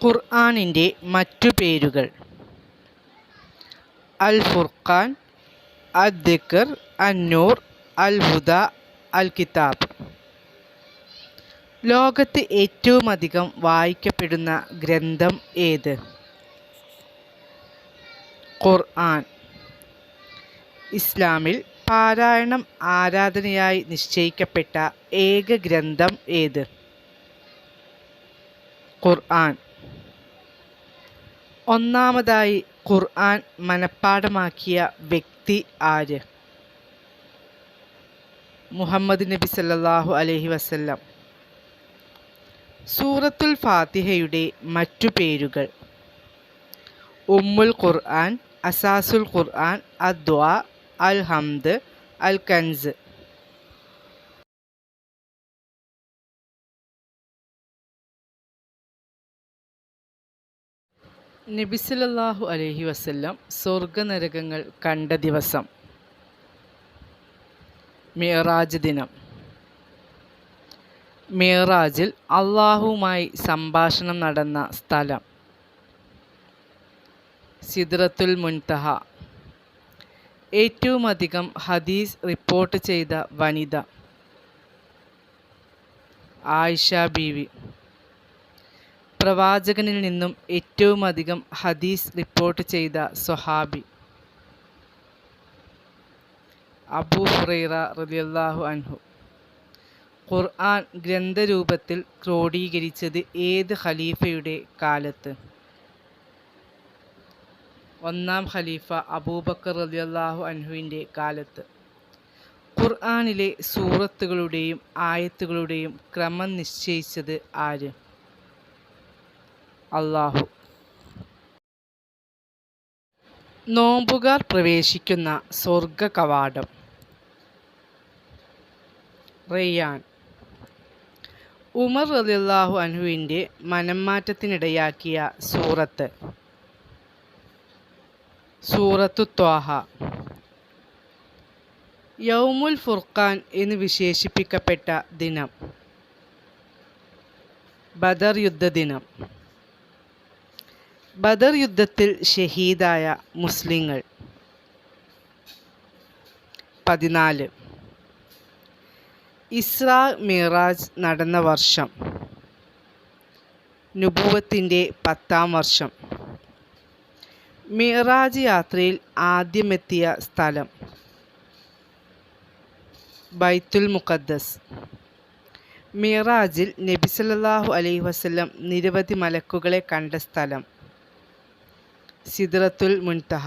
ഖുർആനിൻ്റെ മറ്റു പേരുകൾ: അൽ ഫുർഖാൻ, അദ്ദിക്ർ, അന്നൂർ, അൽ ഹുദ, അൽ കിതാബ്. ലോകത്ത് ഏറ്റവുമധികം വായിക്കപ്പെടുന്ന ഗ്രന്ഥം ഏത്? ഖുർആൻ. ഇസ്ലാമിൽ പാരായണം ആരാധനയായി നിശ്ചയിക്കപ്പെട്ട ഏക ഗ്രന്ഥം ഏത്? ഖുർആൻ. ഒന്നാമതായി ഖുർആൻ മനഃപ്പാഠമാക്കിയ വ്യക്തി ആര്? മുഹമ്മദ് നബി സല്ലല്ലാഹു അലൈഹി വസല്ലം. സൂറത്തുൽ ഫാത്തിഹയുടെ മറ്റു പേരുകൾ: ഉമ്മുൽ ഖുർആൻ, അസാസുൽ ഖുർആൻ, അദ്ദുആ, അൽ ഹംദ്, അൽ കൻസ്. നബി സല്ലല്ലാഹു അലൈഹി വസല്ലം സ്വർഗനരകങ്ങൾ കണ്ട ദിവസം: മിഅ്റാജ് ദിനം. മിഅ്റാജിൽ അല്ലാഹുവുമായി സംഭാഷണം നടന്ന സ്ഥലം: സിദ്റത്തുൽ മുൻതഹ. ഏറ്റവുമധികം ഹദീസ് റിപ്പോർട്ട് ചെയ്ത വനിത: ആയിഷ ബീവി. പ്രവാചകനിൽ നിന്നും ഏറ്റവുമധികം ഹദീസ് റിപ്പോർട്ട് ചെയ്ത സ്വഹാബി: അബൂ ഹുറൈറ റളിയല്ലാഹു അൻഹു. ഖുർആൻ ഗ്രന്ഥരൂപത്തിൽ ക്രോഡീകരിച്ചത് ഏത് ഖലീഫയുടെ കാലത്ത്? ഒന്നാം ഖലീഫ അബൂബക്കർ റളിയല്ലാഹു അൻഹുവിൻ്റെ കാലത്ത്. ഖുർആനിലെ സൂറത്തുകളുടെയും ആയത്തുകളുടെയും ക്രമം നിശ്ചയിച്ചത് ആര്? അല്ലാഹു. നോമ്പുകാർ പ്രവേശിക്കുന്ന സ്വർഗ കവാടം: റയ്യാൻ. ഉമർ റളിയല്ലാഹു അൻഹുവിൻ്റെ മനംമാറ്റത്തിനിടയാക്കിയ സൂറത്ത്? സൂറത്തു ത്വാഹ. യൗമുൽ ഫുർഖാൻ എന്ന് വിശേഷിപ്പിക്കപ്പെട്ട ദിനം? ബദർ യുദ്ധദിനം. ബദർ യുദ്ധത്തിൽ ഷഹീദായ മുസ്ലിങ്ങൾ? 14. ഇസ്രാ മിഅ്റാജ് നടന്ന വർഷം? നുബുവത്തിൻ്റെ 10-ാം വർഷം. മിഅ്റാജ് യാത്രയിൽ ആദ്യമെത്തിയ സ്ഥലം? ബൈത്തുൽ മുഖദ്ദസ്. മിഅ്റാജിൽ നബി സല്ലല്ലാഹു അലൈഹി വസല്ലം നിരവധി മലക്കുകളെ കണ്ട സ്ഥലം? സിദ്റത്തുൽ മുൻതഹ.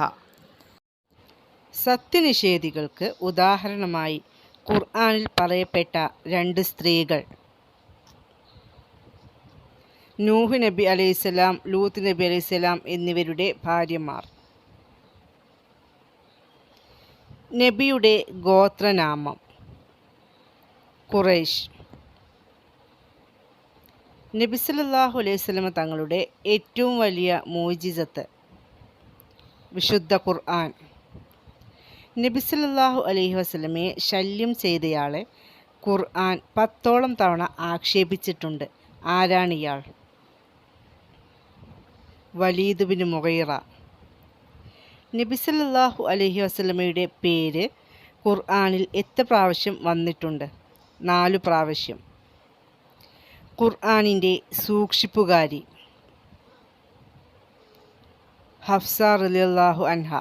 സത്യനിഷേധികൾക്ക് ഉദാഹരണമായി ഖുർആനിൽ പറയപ്പെട്ട 2 സ്ത്രീകൾ? നൂഹ് നബി അലൈഹിസ്സലാം, ലൂത്ത് നബി അലൈഹിസ്സലാം എന്നിവരുടെ ഭാര്യമാർ. നബിയുടെ ഗോത്രനാമം? ഖുറൈശ്. നബി സല്ലല്ലാഹു അലൈഹി വസല്ലം തങ്ങളുടെ ഏറ്റവും വലിയ മുഅ്ജിസത്ത്? വിശുദ്ധ ഖുർആൻ. നബി സല്ലല്ലാഹു അലൈഹി വസല്ലമയെ ശല്യം ചെയ്തയാളെ ഖുർആൻ 10ഓളം തവണ ആക്ഷേപിച്ചിട്ടുണ്ട്. ആരാണിയാൾ? വലീദ് ബിൻ മുഗീറ. നബി സല്ലല്ലാഹു അലൈഹി വസല്ലമയുടെ പേര് ഖുർആനിൽ എത്ര പ്രാവശ്യം വന്നിട്ടുണ്ട്? 4 പ്രാവശ്യം. ഖുർആനിൻ്റെ സൂക്ഷിപ്പുകാരി? ഹഫ്സ റളിയല്ലാഹു അൻഹ.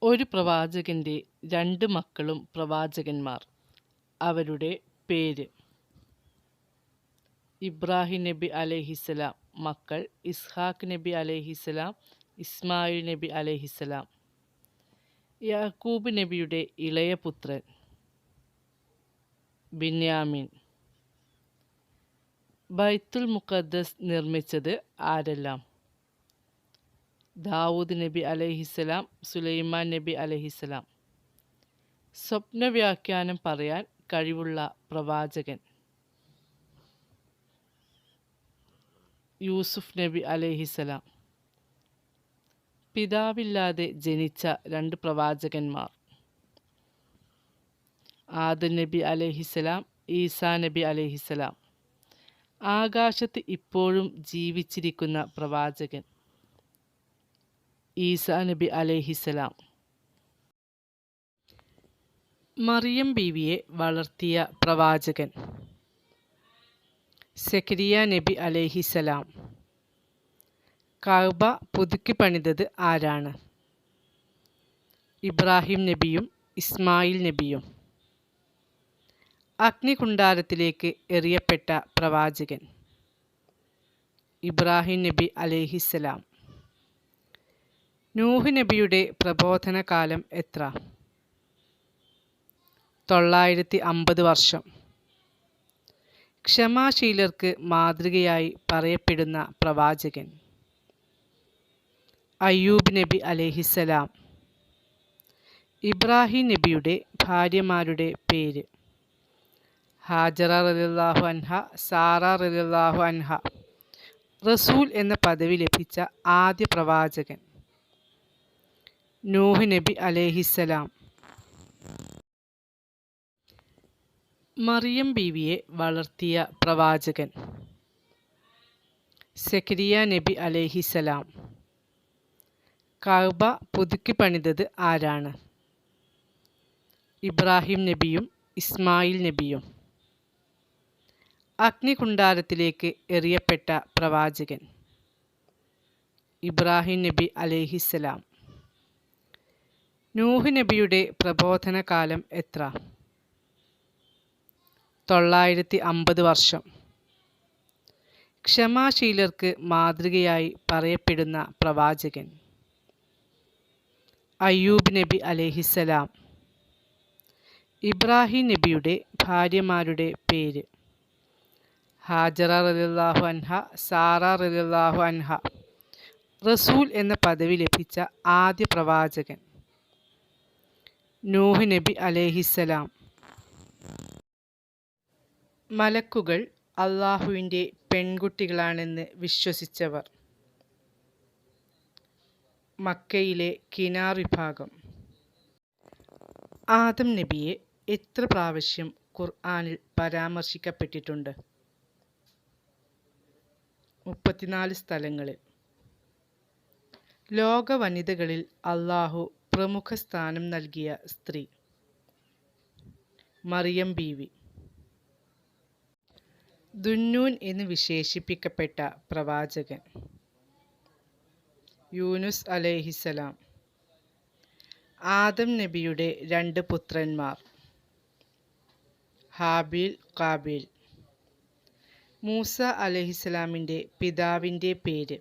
ഒരു പ്രവാചകൻ്റെ 2 മക്കളും പ്രവാചകന്മാർ. അവരുടെ പേര്? ഇബ്രാഹിം നബി അലൈഹിസ്സലാം. മക്കൾ: ഇസ്ഹാഖ് നബി അലൈഹിസ്സലാം, ഇസ്മായിൽ നബി അലൈഹിസ്സലാം. യാക്കൂബ് നബിയുടെ ഇളയ പുത്രൻ? ബിന്യാമിൻ. ബൈത്തുൽ മുഖദ്ദസ് നിർമ്മിച്ചത് ആരെല്ലാം? ദാവൂദ് നബി അലൈഹിസ്സലാം, സുലൈമാൻ നബി അലൈഹിസ്സലാം. സ്വപ്നവ്യാഖ്യാനം പറയാൻ കഴിവുള്ള പ്രവാചകൻ? യൂസുഫ് നബി അലൈഹിസ്സലാം. പിതാവില്ലാതെ ജനിച്ച 2 പ്രവാചകന്മാർ? ആദം നബി അലൈഹിസ്സലാം, ഈസാ നബി അലൈഹിസ്സലാം. ആകാശത്ത് ഇപ്പോഴും ജീവിച്ചിരിക്കുന്ന പ്രവാചകൻ ഈസാ നബി അലൈഹിസ്സലാം. മറിയം ബീവിയെ വളർത്തിയ പ്രവാചകൻ സക്കരിയ നബി അലൈഹിസ്സലാം. കഅബ പുതുക്കി പണിതത് ആരാണ്? ഇബ്രാഹിം നബിയും ഇസ്മായിൽ നബിയും. അഗ്നികുണ്ഡാരത്തിലേക്ക് എറിയപ്പെട്ട പ്രവാചകൻ ഇബ്രാഹിം നബി അലൈഹിസ്സലാം. നൂഹ് നബിയുടെ പ്രബോധന കാലം എത്ര? 950 വർഷം. ക്ഷമാശീലർക്ക് മാതൃകയായി പറയപ്പെടുന്ന പ്രവാചകൻ അയ്യൂബ് നബി അലൈഹിസ്സലാം. ഇബ്രാഹിം നബിയുടെ ഭാര്യമാരുടെ പേര് ഹാജറ റളിയല്ലാഹു അൻഹ, സാറ റളിയല്ലാഹു അൻഹ. റസൂൽ എന്ന പദവി ലഭിച്ച ആദ്യ പ്രവാചകൻ നൂഹ് നബി അലൈഹിസ്സലാം. മറിയം ബീവിയെ വളർത്തിയ പ്രവാചകൻ സക്കരിയ നബി അലൈഹിസ്സലാം. കഅബ പുതുക്കി പണിതത് ആരാണ്? ഇബ്രാഹിം നബിയും ഇസ്മായിൽ നബിയും. അഗ്നികുണ്ഡാരത്തിലേക്ക് എറിയപ്പെട്ട പ്രവാചകൻ ഇബ്രാഹിം നബി അലൈഹിസ്സലാം. നൂഹ് നബിയുടെ പ്രബോധന കാലം എത്ര? 950 വർഷം. ക്ഷമാശീലർക്ക് മാതൃകയായി പറയപ്പെടുന്ന പ്രവാചകൻ അയ്യൂബ് നബി അലൈഹിസ്സലാം. ഇബ്രാഹിം നബിയുടെ ഭാര്യമാരുടെ പേര് ഹാജറ റളിയല്ലാഹു അൻഹ, സാറ റളിയല്ലാഹു അൻഹ. റസൂൽ എന്ന പദവി ലഭിച്ച ആദ്യ പ്രവാചകൻ നൂഹ് നബി അലൈഹിസ്സലാം. മലക്കുകൾ അള്ളാഹുവിൻ്റെ പെൺകുട്ടികളാണെന്ന് വിശ്വസിച്ചവർ. മക്കയിലെ കിനാർ വിഭാഗം. ആദം നബിയെ എത്ര പ്രാവശ്യം ഖുർആനിൽ പരാമർശിക്കപ്പെട്ടിട്ടുണ്ട്? 34 സ്ഥലങ്ങളിൽ. ലോക വനിതകളിൽ അള്ളാഹു പ്രമുഖ സ്ഥാനം നൽകിയ സ്ത്രീ മറിയം ബീവി. ദുന്നൂൻ എന്ന് വിശേഷിപ്പിക്കപ്പെട്ട പ്രവാചകൻ യൂനുസ് അലൈഹിസ്സലാം. ആദം നബിയുടെ 2 പുത്രന്മാർ ഹാബീൽ, കാബീൽ. മൂസ അലൈഹിസ്സലാമിൻ്റെ പിതാവിൻ്റെ പേര്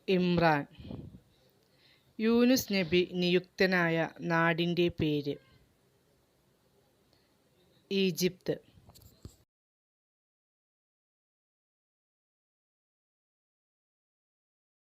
ഇമ്രാൻ. യൂനുസ് നബി നിയുക്തനായ നാടിൻ്റെ പേര് ഈജിപ്ത്.